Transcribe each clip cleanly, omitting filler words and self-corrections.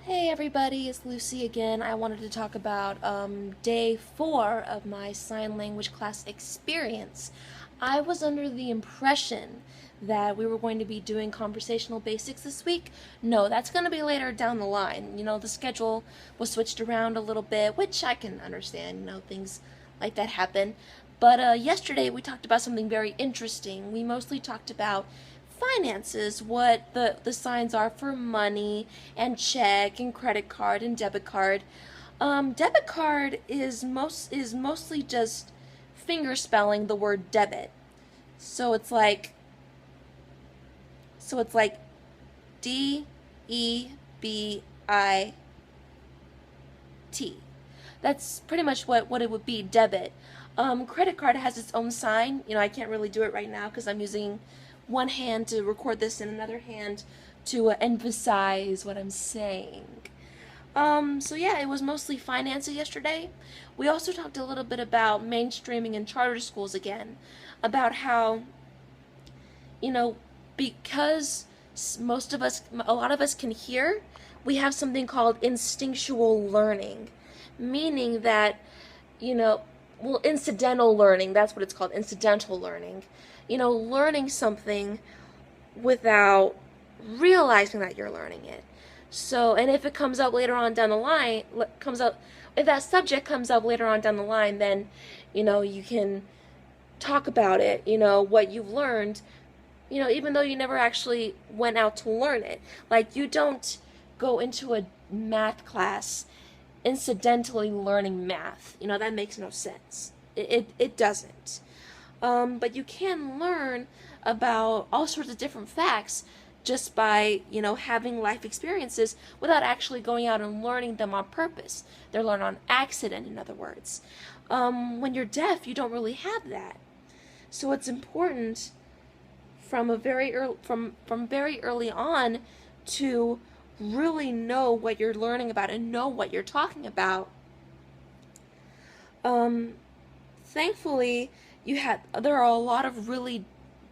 Hey everybody, it's Lucy again. I wanted to talk about day 4 of my sign language class experience. I was under the impression that we were going to be doing conversational basics this week. No, that's going to be later down the line. The schedule was switched around a little bit, which I can understand. Things like that happen. But yesterday we talked about something very interesting. We mostly talked about finances, what the signs are for money and check and credit card and debit card. Debit card is mostly just finger spelling the word debit. So it's like DEBIT. That's pretty much what it would be, debit. Credit card has its own sign. I can't really do it right now because I'm using one hand to record this and another hand to emphasize what I'm saying. So yeah, it was mostly finances yesterday. We also talked a little bit about mainstreaming in charter schools again, about how, because a lot of us can hear, we have something called instinctual learning, meaning that, incidental learning, that's what it's called, incidental learning. Learning something without realizing that you're learning it. So, and if it comes up later on down the line, if that subject comes up later on down the line, then, you can talk about it, what you've learned, even though you never actually went out to learn it. Like, you don't go into a math class incidentally learning math. That makes no sense. It doesn't. But you can learn about all sorts of different facts just by, having life experiences without actually going out and learning them on purpose. They're learned on accident, in other words. When you're deaf, you don't really have that. So it's important from very early on to really know what you're learning about and know what you're talking about. Thankfully, there are a lot of really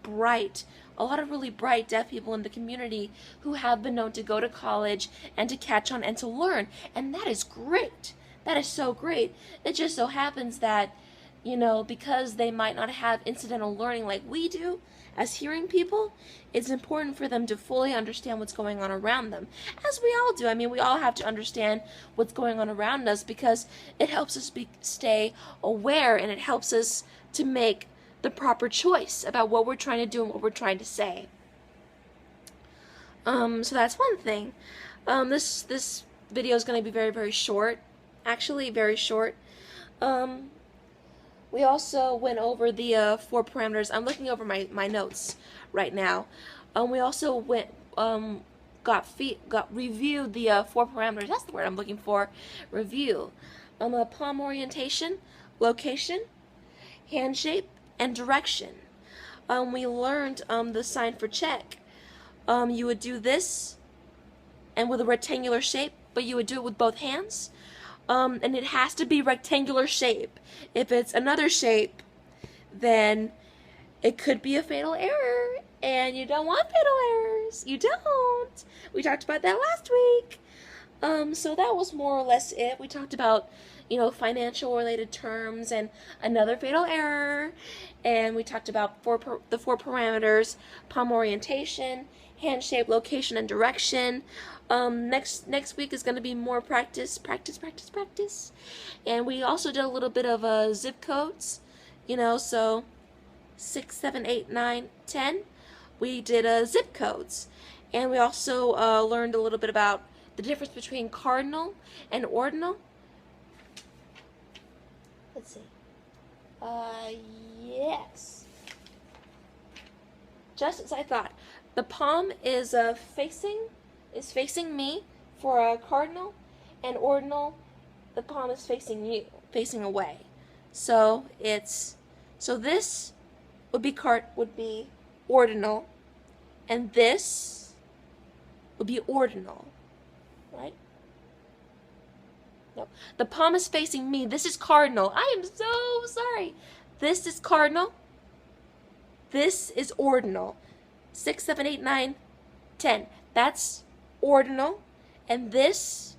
bright deaf people in the community who have been known to go to college and to catch on and to learn, and that is great. That is so great. It just so happens that, because they might not have incidental learning like we do as hearing people, it's important for them to fully understand what's going on around them, as we all do. I mean, we all have to understand what's going on around us because it helps us stay aware, and it helps us to make the proper choice about what we're trying to do and what we're trying to say. So that's one thing. This video is going to be very, very short. Actually, very short. We also went over the 4 parameters. I'm looking over my notes right now. We also reviewed the 4 parameters. That's the word I'm looking for. Review. Palm orientation, location, hand shape, and direction. We learned the sign for check. You would do this and with a rectangular shape, but you would do it with both hands. And it has to be rectangular shape. If it's another shape, then it could be a fatal error, and you don't want fatal errors. You don't. We talked about that last week. So that was more or less it. We talked about, financial related terms and another fatal error, and we talked about the 4 parameters: palm orientation, hand shape, location, and direction. Next week is going to be more practice, and we also did a little bit of zip codes, so 6, 7, 8, 9, 10. We did zip codes, and we also learned a little bit about the difference between cardinal and ordinal. Let's see. Yes. Just as I thought. The palm is facing me for a cardinal, and ordinal, the palm is facing you, facing away. So this would be ordinal, and this would be ordinal, right? No, the palm is facing me. This is cardinal. I am so sorry. This is cardinal. This is ordinal. 6, 7, 8, 9, 10. That's ordinal, And this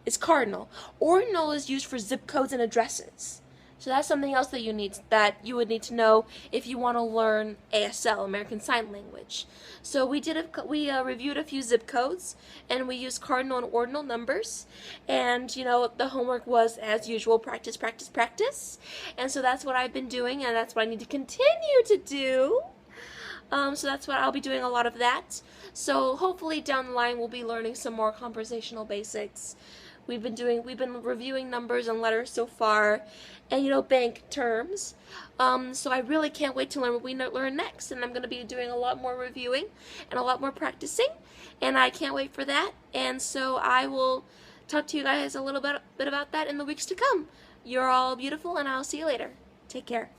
is Cardinal. Ordinal is used for zip codes and addresses. So that's something else that you would need to know if you want to learn ASL, American Sign Language. So we reviewed a few zip codes, and we used Cardinal and Ordinal numbers. And the homework was, as usual, practice, practice, practice. And so that's what I've been doing, and that's what I need to continue to do. So that's what I'll be doing, a lot of that. So hopefully down the line we'll be learning some more conversational basics. We've been reviewing numbers and letters so far, and bank terms. So I really can't wait to learn what we learn next, and I'm going to be doing a lot more reviewing and a lot more practicing, and I can't wait for that. And so I will talk to you guys a little bit about that in the weeks to come. You're all beautiful, and I'll see you later. Take care.